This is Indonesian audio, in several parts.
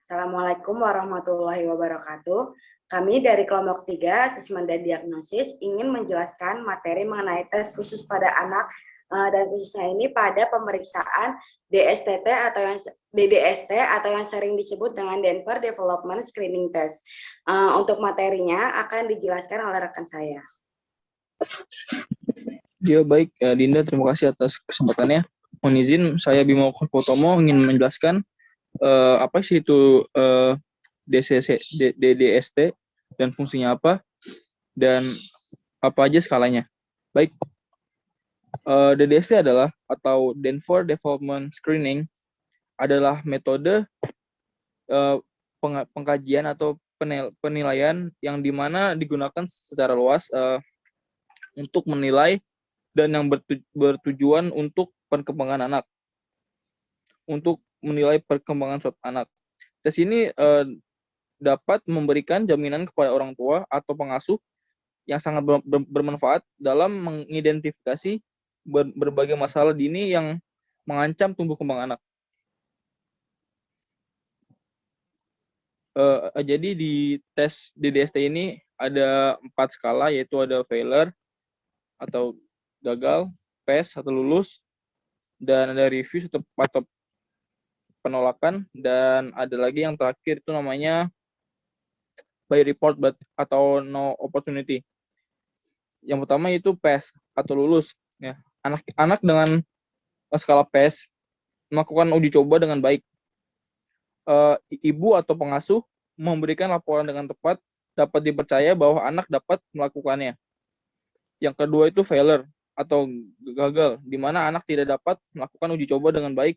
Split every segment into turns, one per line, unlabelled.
Assalamualaikum warahmatullahi wabarakatuh. Kami dari kelompok 3 Asesmen dan Diagnosis ingin menjelaskan materi mengenai tes khusus pada anak dan khususnya ini pada pemeriksaan DSTT atau yang DDST atau yang sering disebut dengan Denver Development Screening Test. Untuk materinya akan dijelaskan oleh rekan saya.
Ya baik, Dinda, terima kasih atas kesempatannya. Mohon izin, saya Bimo Kotomo ingin menjelaskan apa sih itu DDST dan fungsinya apa dan apa aja skalanya. Baik, DDST adalah atau Denver Development Screening adalah metode pengkajian atau penilaian yang dimana digunakan secara luas untuk menilai dan yang bertujuan untuk perkembangan anak, untuk menilai perkembangan suatu anak. Tes ini dapat memberikan jaminan kepada orang tua atau pengasuh yang sangat bermanfaat dalam mengidentifikasi berbagai masalah dini yang mengancam tumbuh kembang anak. Jadi di tes DDST ini ada 4 skala, yaitu ada failure atau gagal, pass atau lulus, dan ada review atau penolakan, dan ada lagi yang terakhir itu namanya by report atau no opportunity. Yang pertama itu pass atau lulus. Ya, anak dengan skala pass melakukan uji coba dengan baik. Ibu atau pengasuh memberikan laporan dengan tepat, dapat dipercaya bahwa anak dapat melakukannya. Yang kedua itu failure atau gagal, di mana anak tidak dapat melakukan uji coba dengan baik,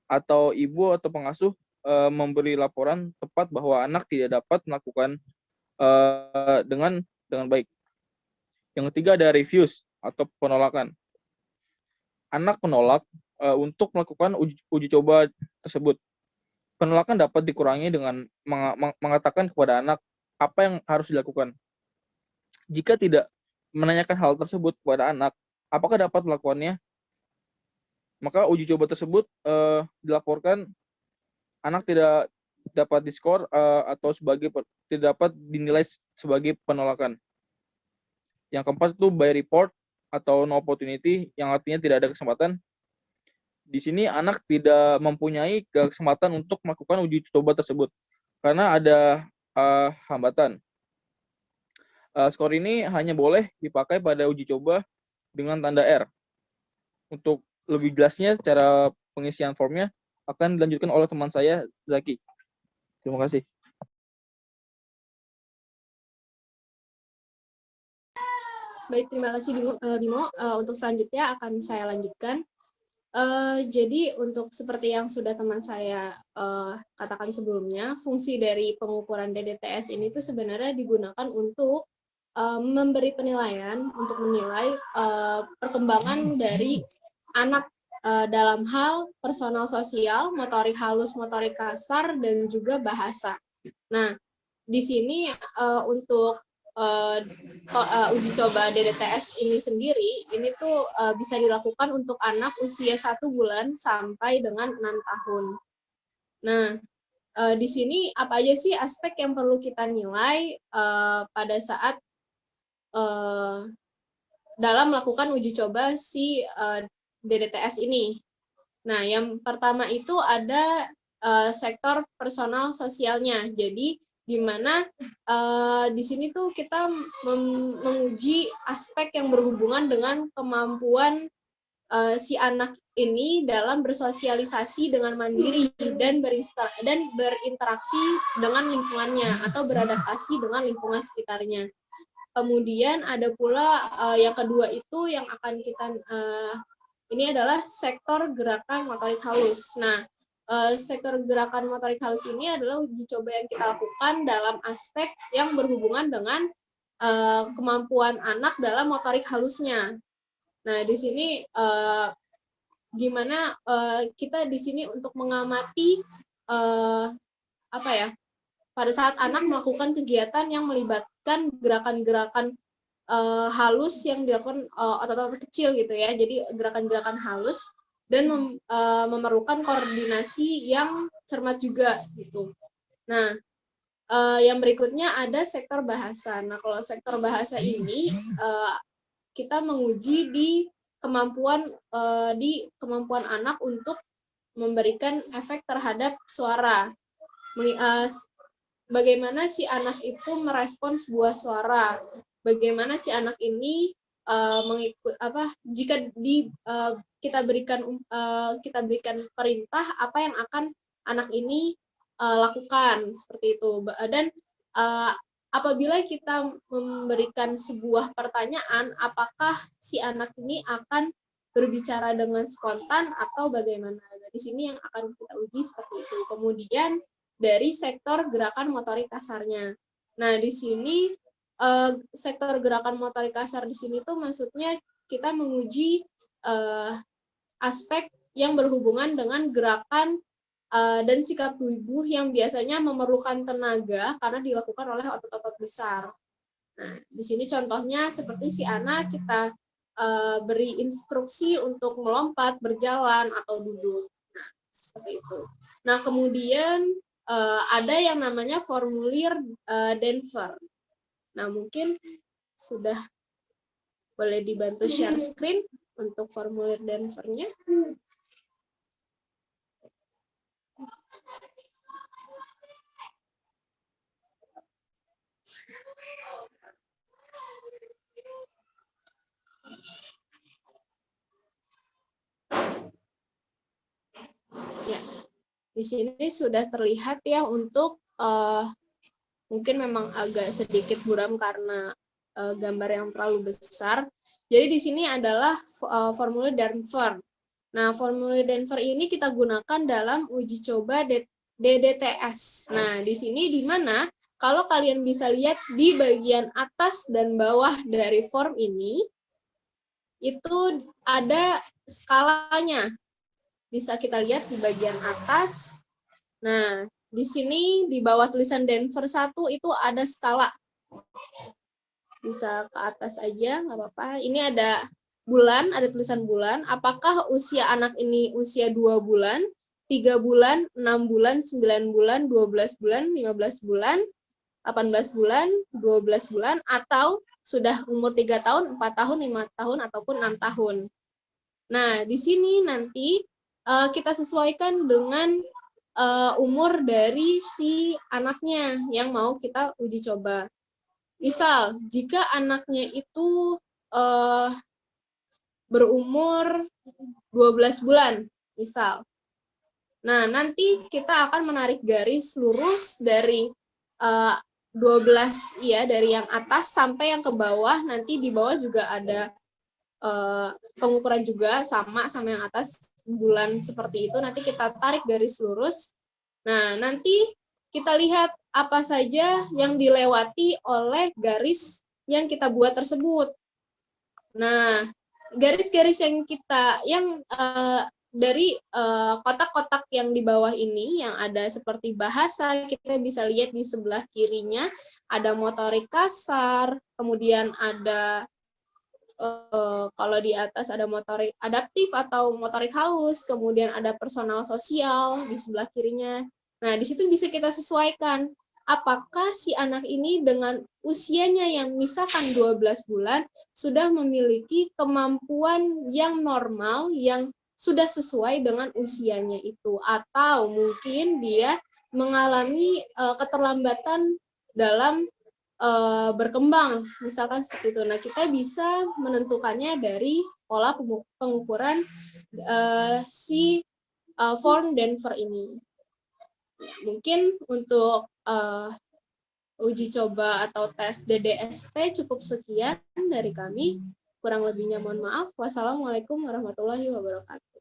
atau ibu atau pengasuh memberi laporan tepat bahwa anak tidak dapat melakukan dengan baik. Yang ketiga ada refuse atau penolakan. Anak menolak untuk melakukan uji coba tersebut. Penolakan dapat dikurangi dengan mengatakan kepada anak apa yang harus dilakukan. Jika tidak menanyakan hal tersebut kepada anak, apakah dapat melakukannya, maka uji coba tersebut dilaporkan anak tidak dapat diskor atau tidak dapat dinilai sebagai penolakan. Yang keempat itu by report atau no opportunity, yang artinya tidak ada kesempatan. Di sini anak tidak mempunyai kesempatan untuk melakukan uji coba tersebut karena ada hambatan. Skor ini hanya boleh dipakai pada uji coba dengan tanda R. Untuk lebih jelasnya cara pengisian formnya akan dilanjutkan oleh teman saya, Zaki. Terima kasih.
Baik, terima kasih Bimo. Untuk selanjutnya akan saya lanjutkan. Jadi untuk seperti yang sudah teman saya katakan sebelumnya, fungsi dari pengukuran DDTS ini tuh sebenarnya digunakan untuk memberi penilaian, untuk menilai perkembangan dari anak dalam hal personal sosial, motorik halus, motorik kasar, dan juga bahasa. Nah, di sini untuk uji coba DDTS ini sendiri, ini tuh bisa dilakukan untuk anak usia 1 bulan sampai dengan 6 tahun. Nah, di sini apa aja sih aspek yang perlu kita nilai pada saat dalam melakukan uji coba si DDTS ini? Nah, yang pertama itu ada sektor personal sosialnya. Jadi di mana di sini tuh kita menguji aspek yang berhubungan dengan kemampuan si anak ini dalam bersosialisasi dengan mandiri dan berinteraksi dengan lingkungannya atau beradaptasi dengan lingkungan sekitarnya. Kemudian ada pula yang kedua itu yang akan kita ini adalah sektor gerakan motorik halus. Nah, sektor gerakan motorik halus ini adalah uji coba yang kita lakukan dalam aspek yang berhubungan dengan kemampuan anak dalam motorik halusnya. Nah, di sini gimana kita di sini untuk mengamati pada saat anak melakukan kegiatan yang melibatkan gerakan-gerakan halus yang dilakukan otot-otot kecil gitu ya. Jadi gerakan-gerakan halus dan memerlukan koordinasi yang cermat juga gitu. Nah, yang berikutnya ada sektor bahasa. Nah, kalau sektor bahasa ini kita menguji di kemampuan anak untuk memberikan efek terhadap suara. Bagaimana si anak itu merespons sebuah suara? Bagaimana si anak ini jika kita berikan perintah, apa yang akan anak ini lakukan seperti itu. Dan apabila kita memberikan sebuah pertanyaan, apakah si anak ini akan berbicara dengan spontan atau bagaimana? Di sini yang akan kita uji seperti itu. Kemudian dari sektor gerakan motorik kasarnya. Nah, di sini sektor gerakan motorik kasar di sini tuh maksudnya kita menguji aspek yang berhubungan dengan gerakan dan sikap tubuh yang biasanya memerlukan tenaga karena dilakukan oleh otot-otot besar. Nah, di sini contohnya seperti si anak kita beri instruksi untuk melompat, berjalan, atau duduk. Nah, seperti itu. Nah, kemudian ada yang namanya formulir Denver. Nah, mungkin sudah boleh dibantu share screen untuk formulir Denver-nya. Ya, di sini sudah terlihat ya untuk mungkin memang agak sedikit buram karena gambar yang terlalu besar. Jadi di sini adalah formulir Denver. Nah, formulir Denver ini kita gunakan dalam uji coba DDTS. Nah, di sini di mana kalau kalian bisa lihat di bagian atas dan bawah dari form ini, itu ada skalanya. Bisa kita lihat di bagian atas. Nah, di sini di bawah tulisan Denver 1 itu ada skala. Bisa ke atas aja, nggak apa-apa. Ini ada bulan, ada tulisan bulan. Apakah usia anak ini usia 2 bulan, 3 bulan, 6 bulan, 9 bulan, 12 bulan, 15 bulan, 18 bulan, 12 bulan, atau sudah umur 3 tahun, 4 tahun, 5 tahun, ataupun 6 tahun. Nah, di sini nanti kita sesuaikan dengan umur dari si anaknya yang mau kita uji coba. Misal, jika anaknya itu berumur 12 bulan, misal. Nah, nanti kita akan menarik garis lurus dari 12 ya, dari yang atas sampai yang ke bawah. Nanti di bawah juga ada pengukuran juga sama yang atas bulan seperti itu. Nanti kita tarik garis lurus. Nah, nanti kita lihat apa saja yang dilewati oleh garis yang kita buat tersebut. Nah, garis-garis yang dari kotak-kotak yang di bawah ini yang ada seperti bahasa, kita bisa lihat di sebelah kirinya ada motorik kasar, kemudian ada kalau di atas ada motorik adaptif atau motorik halus, kemudian ada personal sosial di sebelah kirinya. Nah, di situ bisa kita sesuaikan apakah si anak ini dengan usianya yang misalkan 12 bulan sudah memiliki kemampuan yang normal yang sudah sesuai dengan usianya itu, atau mungkin dia mengalami keterlambatan dalam berkembang, misalkan seperti itu. Nah, kita bisa menentukannya dari pola pengukuran si form Denver ini. Mungkin untuk uji coba atau tes DDST cukup sekian dari kami. Kurang lebihnya mohon maaf. Wassalamualaikum warahmatullahi wabarakatuh.